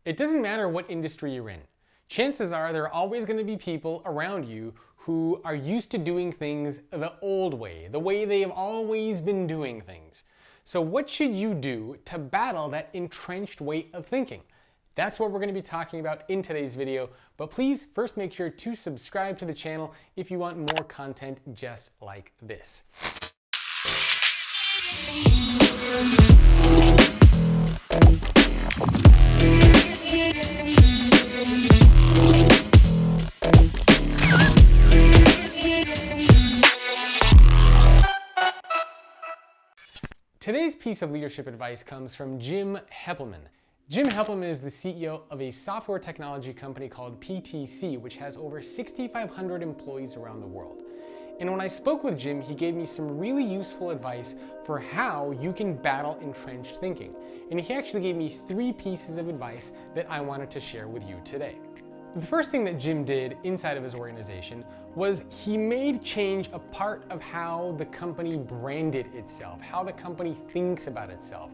It doesn't matter what industry you're in. Chances are there are always going to be people around you who are used to doing things the old way, the way they have always been doing things. So what should you do to battle that entrenched way of thinking? That's what we're going to be talking about in today's video, but please first make sure to subscribe to the channel if you want more content just like this. Today's piece of leadership advice comes from Jim Heppelmann. Jim Heppelmann is the CEO of a software technology company called PTC, which has over 6,500 employees around the world. And when I spoke with Jim, he gave me some really useful advice for how you can battle entrenched thinking. And he actually gave me 3 pieces of advice that I wanted to share with you today. The first thing that Jim did inside of his organization was he made change a part of how the company branded itself, how the company thinks about itself.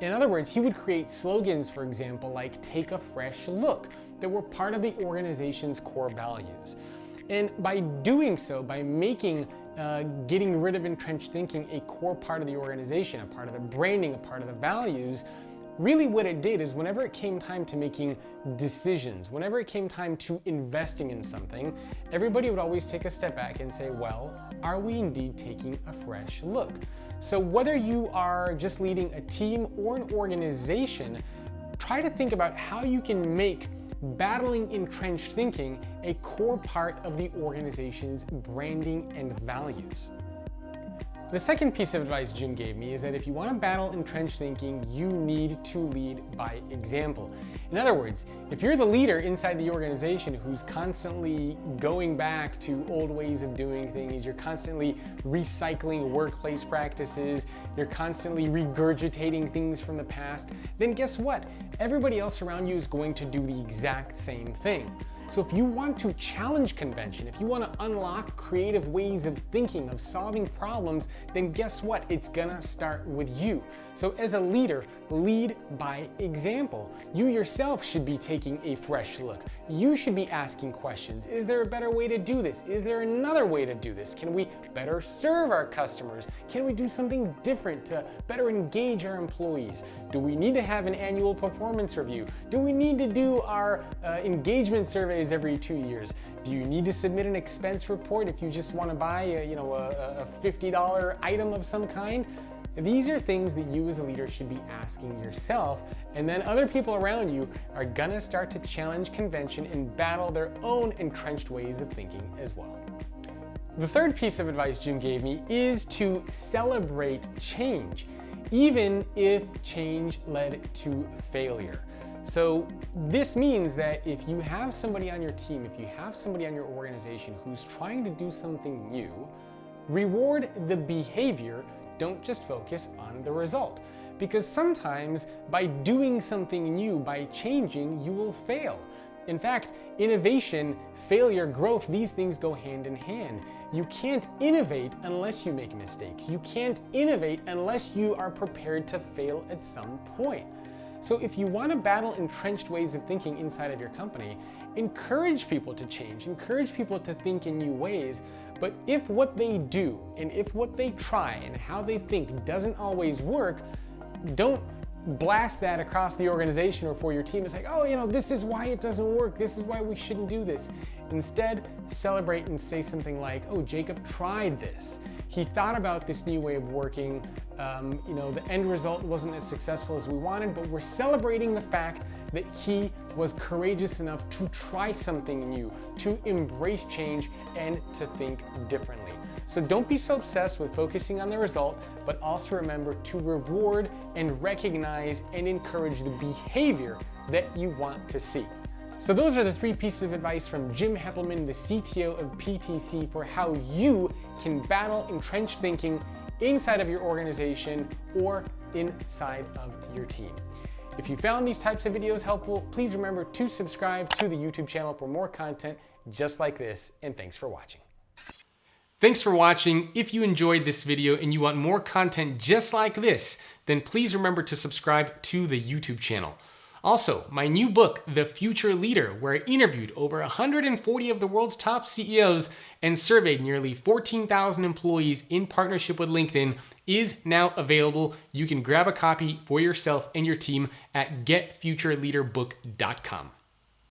In other words, he would create slogans, for example, like "Take a fresh look," that were part of the organization's core values. And by doing so, by making getting rid of entrenched thinking a core part of the organization, a part of the branding, a part of the values, really what it did is whenever it came time to making decisions, whenever it came time to investing in something, everybody would always take a step back and say, well, are we indeed taking a fresh look? So whether you are just leading a team or an organization, try to think about how you can make battling entrenched thinking a core part of the organization's branding and values. The second piece of advice Jim gave me is that if you want to battle entrenched thinking, you need to lead by example. In other words, if you're the leader inside the organization who's constantly going back to old ways of doing things, you're constantly recycling workplace practices, you're constantly regurgitating things from the past, then guess what? Everybody else around you is going to do the exact same thing. So if you want to challenge convention, if you want to unlock creative ways of thinking, of solving problems, then guess what? It's gonna start with you. So as a leader, lead by example. You yourself should be taking a fresh look. You should be asking questions. Is there a better way to do this? Is there another way to do this? Can we better serve our customers? Can we do something different to better engage our employees? Do we need to have an annual performance review? Do we need to do our engagement surveys every 2 years? Do you need to submit an expense report if you just want to buy a $50 item of some kind? These are things that you as a leader should be asking yourself, and then other people around you are gonna start to challenge convention and battle their own entrenched ways of thinking as well. The third piece of advice Jim gave me is to celebrate change, even if change led to failure. So this means that if you have somebody on your team, if you have somebody on your organization who's trying to do something new, reward the behavior. Don't just focus on the result. Because sometimes by doing something new, by changing, you will fail. In fact, innovation, failure, growth, these things go hand in hand. You can't innovate unless you make mistakes. You can't innovate unless you are prepared to fail at some point. So if you want to battle entrenched ways of thinking inside of your company, encourage people to change, encourage people to think in new ways. But if what they do and if what they try and how they think doesn't always work, don't blast that across the organization or for your team. It's like, oh, this is why it doesn't work. This is why we shouldn't do this. Instead, celebrate and say something like, oh, Jacob tried this. He thought about this new way of working. The end result wasn't as successful as we wanted, but we're celebrating the fact that he was courageous enough to try something new, to embrace change, and to think differently. So don't be so obsessed with focusing on the result, but also remember to reward and recognize and encourage the behavior that you want to see. So those are the 3 pieces of advice from Jim Heppelmann, the CTO of PTC, for how you can battle entrenched thinking inside of your organization or inside of your team. If you found these types of videos helpful, please remember to subscribe to the YouTube channel for more content just like this, and thanks for watching. Thanks for watching. If you enjoyed this video and you want more content just like this, then please remember to subscribe to the YouTube channel. Also, my new book, The Future Leader, where I interviewed over 140 of the world's top CEOs and surveyed nearly 14,000 employees in partnership with LinkedIn, is now available. You can grab a copy for yourself and your team at getfutureleaderbook.com.